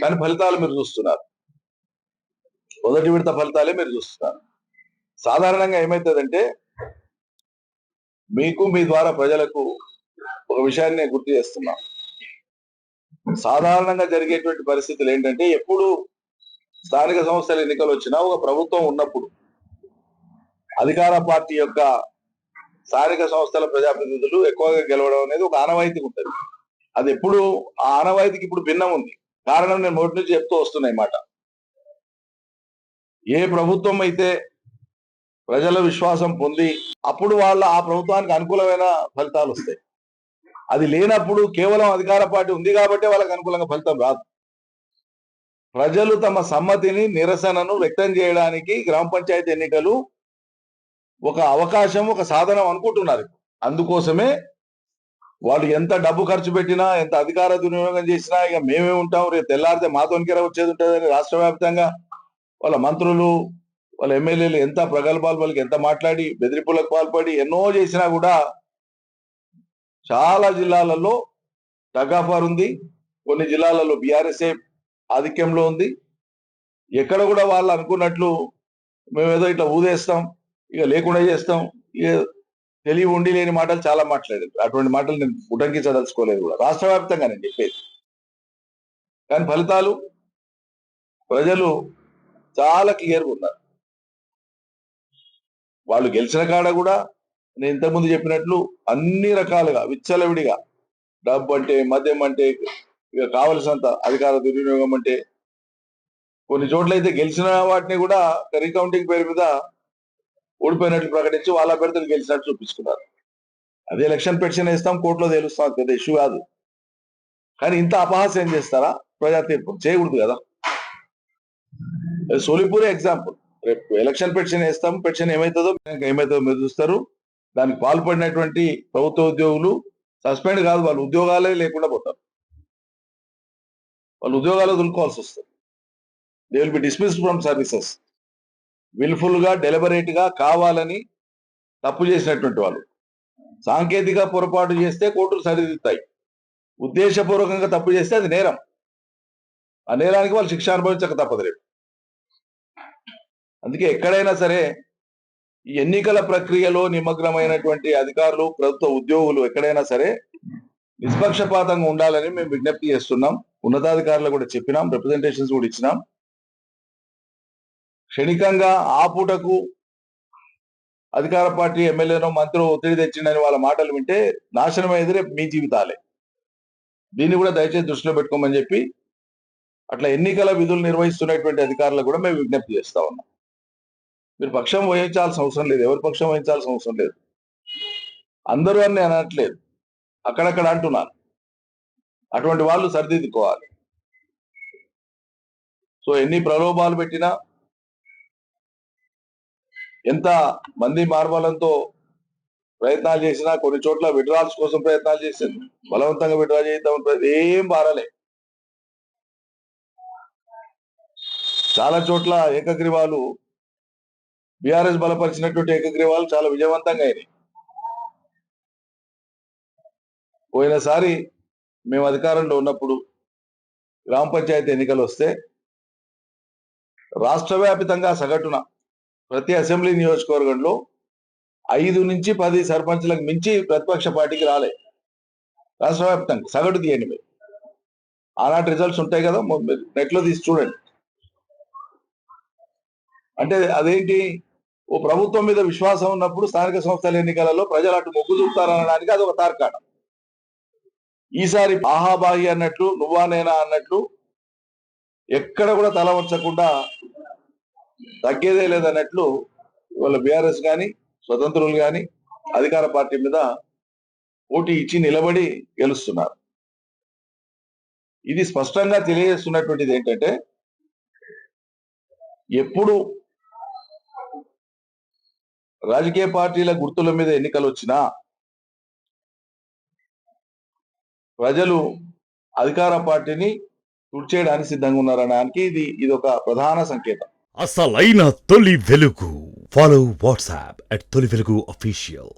కానీ ఫలితాలు మీరు చూస్తున్నారు. మొదటి విడత ఫలితాలే మీరు చూస్తున్నారు. సాధారణంగా ఏమవుతుందంటే మీకు మీ ద్వారా ప్రజలకు ఒక విషయాన్ని నేను గుర్తు చేస్తున్నా. సాధారణంగా జరిగేటువంటి పరిస్థితులు ఏంటంటే ఎప్పుడు స్థానిక సంస్థల ఎన్నికలు వచ్చినా ఒక ప్రభుత్వం ఉన్నప్పుడు అధికార పార్టీ యొక్క స్థానిక సంస్థల ప్రజాప్రతినిధులు ఎక్కువగా గెలవడం అనేది ఒక ఆనవాయితీ ఉంటుంది. అది ఎప్పుడు ఆ ఆనవాయితీకి ఇప్పుడు భిన్నం ఉంది. కారణం నేను మొదటి నుంచి చెప్తూ వస్తున్నాయి మాట. ఏ ప్రభుత్వం అయితే ప్రజల విశ్వాసం పొంది అప్పుడు వాళ్ళ ఆ ప్రభుత్వానికి అనుకూలమైన ఫలితాలు వస్తాయి. అది లేనప్పుడు కేవలం అధికార పార్టీ ఉంది కాబట్టి వాళ్ళకి అనుకూలంగా ఫలితం రాదు. ప్రజలు తమ సమ్మతిని నిరసనను వ్యక్తం చేయడానికి గ్రామ పంచాయతీ ఎన్నికలు ఒక అవకాశం, ఒక సాధనం అనుకుంటున్నారు. అందుకోసమే వాళ్ళు ఎంత డబ్బు ఖర్చు పెట్టినా, ఎంత అధికార దుర్వినియోగం చేసినా ఇక మేమే ఉంటాం, రేపు తెల్లారితే మాతోనికెర వచ్చేది ఉంటుందని రాష్ట్ర వ్యాప్తంగా వాళ్ళ మంత్రులు, వాళ్ళ ఎమ్మెల్యేలు ఎంత ప్రగల్భాలు వాళ్ళకి ఎంత మాట్లాడి బెదిరింపులకు పాల్పడి ఎన్నో చేసినా కూడా చాలా జిల్లాలలో టగాఫార్ ఉంది. కొన్ని జిల్లాలలో బీఆర్ఎస్ఏ ఆధిక్యంలో ఉంది. ఎక్కడ కూడా వాళ్ళు అనుకున్నట్లు మేమేదో ఇట్లా ఊదేస్తాం, ఇక లేకుండా చేస్తాం, ఇక తెలివి ఉండి లేని మాటలు చాలా మాట్లాడారు. అటువంటి మాటలు నేను ఉటంకించదలుచుకోలేదు కూడా. రాష్ట్ర వ్యాప్తంగా నేను చెప్పేది. కానీ ఫలితాలు ప్రజలు చాలా క్లియర్గా ఉన్నారు. వాళ్ళు గెలిచిన కాడ కూడా నేను ఇంతకుముందు చెప్పినట్లు అన్ని రకాలుగా విచ్చలవిడిగా డబ్బు అంటే, మద్యం అంటే, ఇక కావలసినంత అధికార దుర్వినియోగం అంటే, కొన్ని చోట్ల అయితే గెలిచిన వాటిని కూడా రీకౌంటింగ్ పేరు మీద ఓడిపోయినట్లు ప్రకటించి వాళ్ళ అభ్యర్థులు గెలిచినట్టు చూపించుకున్నారు. అదే ఎలక్షన్ పెటిషన్ వేస్తాం, కోర్టులో తేలుస్తాం, పెద్ద ఇష్యూ కాదు. కానీ ఇంత అపహాస్యం చేస్తారా? ప్రజా తీర్పు చేయకూడదు కదా. సోలిపూరే ఎగ్జాంపుల్. రేపు ఎలక్షన్ పెటిషన్ వేస్తాం, పెటిషన్ ఏమవుతుందో మీరు చూస్తారు. దానికి పాల్పడినటువంటి ప్రభుత్వ ఉద్యోగులు సస్పెండ్ కాదు, వాళ్ళు ఉద్యోగాలే లేకుండా పోతారు. వాళ్ళు ఉద్యోగాలు వదులుకోవాల్సి వస్తుంది. They will be dismissed from services. Wilful గా, డెలిబరేట్ గా కావాలని తప్పు చేసినటువంటి వాళ్ళు. సాంకేతిక పొరపాటు చేస్తే కోర్టులు సరిదిద్దుతాయి. ఉద్దేశపూర్వకంగా తప్పు చేస్తే అది నేరం. ఆ నేరానికి వాళ్ళు శిక్ష అనుభవించక తప్పదు. అందుకే ఎక్కడైనా సరే ఈ ఎన్నికల ప్రక్రియలో నిమగ్నమైనటువంటి అధికారులు, ప్రభుత్వ ఉద్యోగులు ఎక్కడైనా సరే నిష్పక్షపాతంగా ఉండాలని మేము విజ్ఞప్తి చేస్తున్నాం. ఉన్నతాధికారులు కూడా చెప్పినాం, రిప్రజెంటేషన్స్ కూడా ఇచ్చినాం. క్షణికంగా ఆ పూటకు అధికార పార్టీ ఎమ్మెల్యేనో మంత్రో ఒత్తిడి తెచ్చిండని వాళ్ళ మాటలు వింటే నాశనం అయ్యేది రేపు మీ జీవితాలే. దీన్ని కూడా దయచేసి దృష్టిలో పెట్టుకోమని చెప్పి అట్లా ఎన్నికల విధులు నిర్వహిస్తున్నటువంటి అధికారులకు కూడా మేము విజ్ఞప్తి చేస్తా ఉన్నాం. మీరు పక్షం వహించాల్సిన అవసరం లేదు, ఎవరి పక్షం వహించాల్సిన అవసరం లేదు. అందరూ అని నేను అనట్లేదు, అక్కడక్కడ అంటున్నాను. అటువంటి వాళ్ళు సరిదిద్దుకోవాలి. సో ఎన్ని ప్రలోభాలు పెట్టినా, ఎంత మంది మార్బలంతో ప్రయత్నాలు చేసినా, కొన్ని చోట్ల విడ్రాల్స్ కోసం ప్రయత్నాలు చేసింది, బలవంతంగా విడ్రా చేద్దాం, ఏం బారలే. చాలా చోట్ల ఏకగ్రీవాలు, బీఆర్ఎస్ బలపరిచినటువంటి ఏకగ్రీవాలు చాలా విజయవంతంగా అయినాయి. పోయినసారి మేము అధికారంలో ఉన్నప్పుడు గ్రామ పంచాయతీ ఎన్నికలు వస్తే రాష్ట్ర వ్యాప్తంగా సగటున ప్రతి అసెంబ్లీ నియోజకవర్గంలో 5 నుంచి 10 సర్పంచ్లకు మించి ప్రతిపక్ష పార్టీకి రాలే. రాష్ట్ర వ్యాప్తంగా సగటు తీయండి మీరు. ఆనాటి రిజల్ట్స్ ఉంటాయి కదా, నెట్లో తీసి చూడండి. అంటే అదేంటి, ఓ ప్రభుత్వం మీద విశ్వాసం ఉన్నప్పుడు స్థానిక సంస్థల ఎన్నికలలో ప్రజలు అటు మొగ్గు చూపుతారనడానికి అది ఒక తార్కాణం. ఈసారి ఆహాబాహి అన్నట్లు, నువ్వా నేనా అన్నట్లు ఎక్కడ కూడా తల వంచకుండా తగ్గేదే లేదన్నట్లు వాళ్ళ బీఆర్ఎస్ కానీ, స్వతంత్రులు కానీ అధికార పార్టీ మీద పోటీ ఇచ్చి నిలబడి గెలుస్తున్నారు. ఇది స్పష్టంగా తెలియజేస్తున్నటువంటిది ఏంటంటే, ఎప్పుడు రాజకీయ పార్టీల గుర్తుల మీద ఎన్నికలు వచ్చినా ప్రజలు అధికార పార్టీని తుడిచేయడానికి సిద్ధంగా ఉన్నారనడానికి ఇది ఒక ప్రధాన సంకేతం. అసలైన తొలి వెలుగు. ఫాలో వాట్సాప్ @తొలి వెలుగు official.